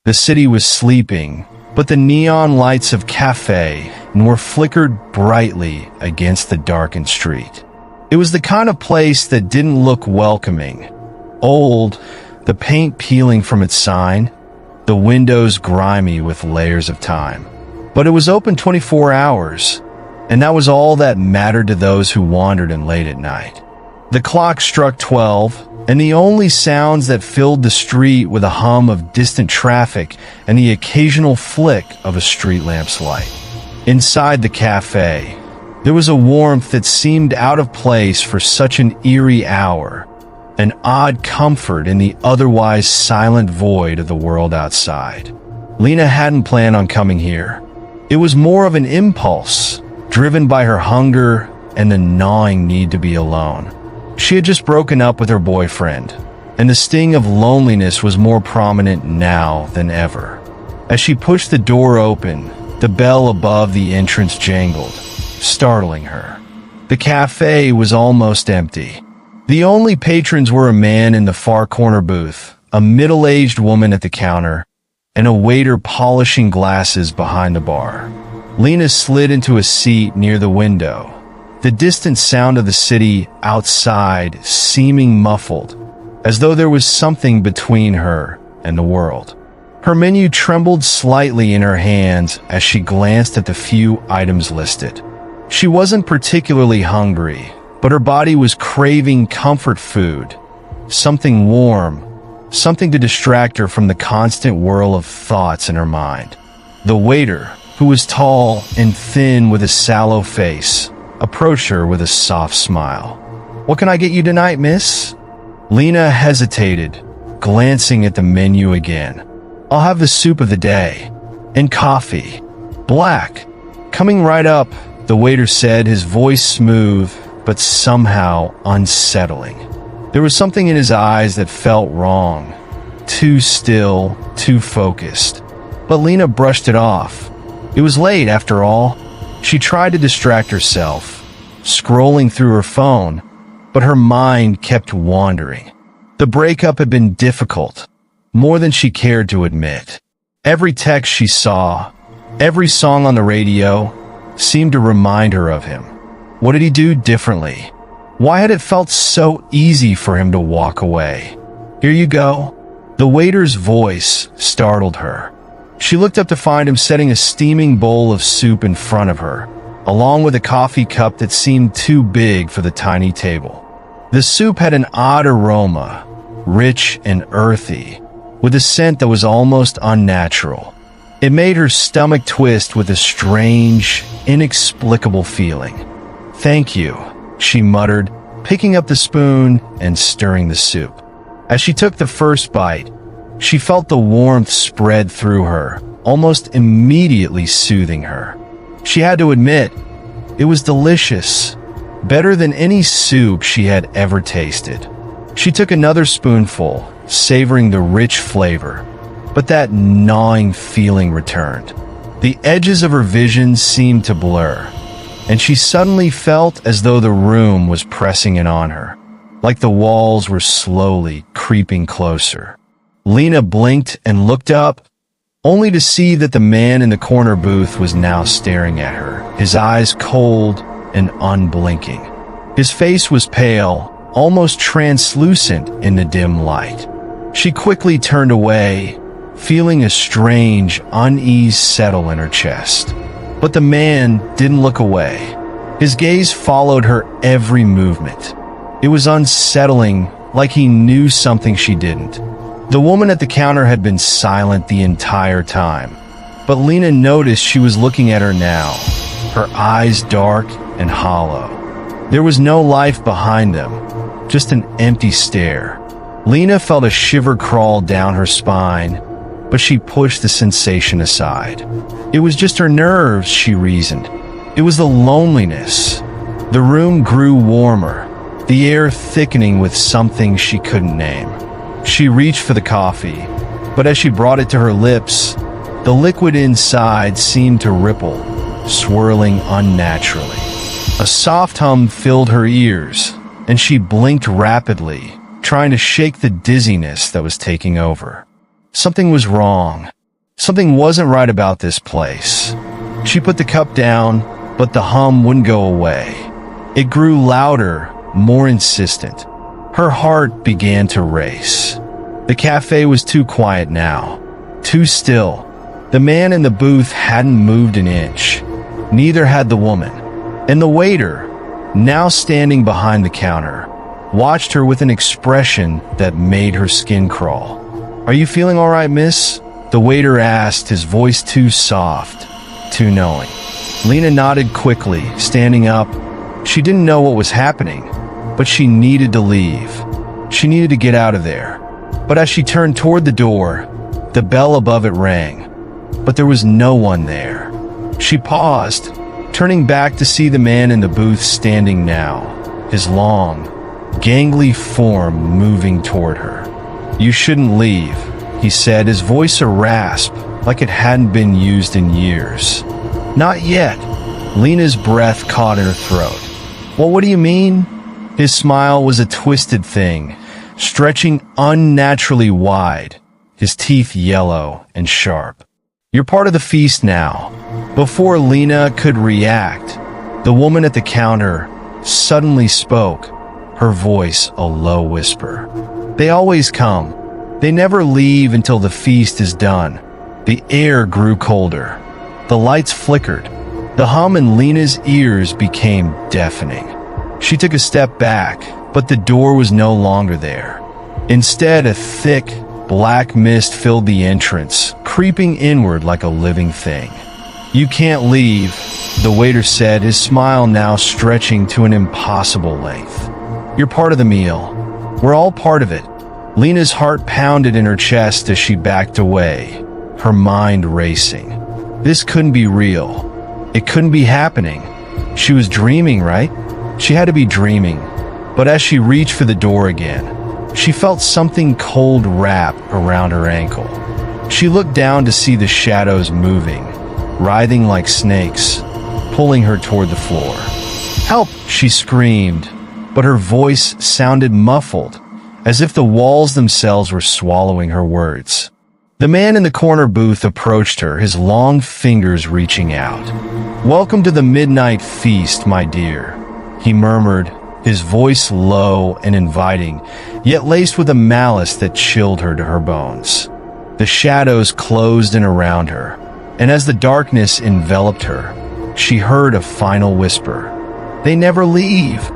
The city was sleeping, but the neon lights of Café Noir flickered brightly against the darkened street. It was the kind of place that didn't look welcoming. Old, the paint peeling from its sign, the windows grimy with layers of time. But it was open 24 hours, and that was all that mattered to those who wandered in late at night. The clock struck 12, and the only sounds that filled the street were the hum of distant traffic and the occasional flick of a street lamp's light. Inside the cafe, there was a warmth that seemed out of place for such an eerie hour, an odd comfort in the otherwise silent void of the world outside. Lena hadn't planned on coming here. It was more of an impulse, driven by her hunger and the gnawing need to be alone. She had just broken up with her boyfriend, and the sting of loneliness was more prominent now than ever. As she pushed the door open, the bell above the entrance jangled, startling her. The cafe was almost empty. The only patrons were a man in the far corner booth, a middle-aged woman at the counter, and a waiter polishing glasses behind the bar. Lena slid into a seat near the window, the distant sound of the city outside seeming muffled, as though there was something between her and the world. Her menu trembled slightly in her hands as she glanced at the few items listed. She wasn't particularly hungry, but her body was craving comfort food, something warm, something to distract her from the constant whirl of thoughts in her mind. The waiter, who was tall and thin with a sallow face, approached her with a soft smile. "What can I get you tonight, miss?" Lena hesitated, glancing at the menu again. "I'll have the soup of the day. And coffee. Black. Coming right up," the waiter said, his voice smooth, but somehow unsettling. There was something in his eyes that felt wrong. Too still, too focused. But Lena brushed it off. It was late, after all. She tried to distract herself, scrolling through her phone, but her mind kept wandering. The breakup had been difficult, more than she cared to admit. Every text she saw, every song on the radio, seemed to remind her of him. What did he do differently? Why had it felt so easy for him to walk away? "Here you go." The waiter's voice startled her. She looked up to find him setting a steaming bowl of soup in front of her, along with a coffee cup that seemed too big for the tiny table. The soup had an odd aroma, rich and earthy, with a scent that was almost unnatural. It made her stomach twist with a strange, inexplicable feeling. "Thank you," she muttered, picking up the spoon and stirring the soup. As she took the first bite, she felt the warmth spread through her, almost immediately soothing her. She had to admit, it was delicious, better than any soup she had ever tasted. She took another spoonful, savoring the rich flavor, but that gnawing feeling returned. The edges of her vision seemed to blur, and she suddenly felt as though the room was pressing in on her, like the walls were slowly creeping closer. Lena blinked and looked up, only to see that the man in the corner booth was now staring at her, his eyes cold and unblinking. His face was pale, almost translucent in the dim light. She quickly turned away, feeling a strange unease settle in her chest. But the man didn't look away. His gaze followed her every movement. It was unsettling, like he knew something she didn't. The woman at the counter had been silent the entire time, but Lena noticed she was looking at her now, her eyes dark and hollow. There was no life behind them, just an empty stare. Lena felt a shiver crawl down her spine, but she pushed the sensation aside. It was just her nerves, she reasoned. It was the loneliness. The room grew warmer, the air thickening with something she couldn't name. She reached for the coffee, but as she brought it to her lips, the liquid inside seemed to ripple, swirling unnaturally. A soft hum filled her ears, and she blinked rapidly, trying to shake the dizziness that was taking over. Something was wrong. Something wasn't right about this place. She put the cup down, but the hum wouldn't go away. It grew louder, more insistent. Her heart began to race. The cafe was too quiet now, too still. The man in the booth hadn't moved an inch. Neither had the woman. And the waiter, now standing behind the counter, watched her with an expression that made her skin crawl. "Are you feeling all right, miss?" the waiter asked, his voice too soft, too knowing. Lena nodded quickly, standing up. She didn't know what was happening, but she needed to leave. She needed to get out of there. But as she turned toward the door, the bell above it rang. But there was no one there. She paused, turning back to see the man in the booth standing now, his long, gangly form moving toward her. "You shouldn't leave," he said, his voice a rasp like it hadn't been used in years. "Not yet." Lena's breath caught in her throat. "Well, what do you mean?" His smile was a twisted thing, stretching unnaturally wide, his teeth yellow and sharp. "You're part of the feast now." Before Lena could react, the woman at the counter suddenly spoke, her voice a low whisper. "They always come. They never leave until the feast is done." The air grew colder. The lights flickered. The hum in Lena's ears became deafening. She took a step back, but the door was no longer there. Instead, a thick, black mist filled the entrance, creeping inward like a living thing. "You can't leave," the waiter said, his smile now stretching to an impossible length. "You're part of the meal. We're all part of it." Lena's heart pounded in her chest as she backed away, her mind racing. This couldn't be real. It couldn't be happening. She was dreaming, right? She had to be dreaming. But as she reached for the door again, she felt something cold wrap around her ankle. She looked down to see the shadows moving, writhing like snakes, pulling her toward the floor. "Help!" she screamed, but her voice sounded muffled, as if the walls themselves were swallowing her words. The man in the corner booth approached her, his long fingers reaching out. "Welcome to the midnight feast, my dear," he murmured, his voice low and inviting, yet laced with a malice that chilled her to her bones. The shadows closed in around her, and as the darkness enveloped her, she heard a final whisper. "They never leave."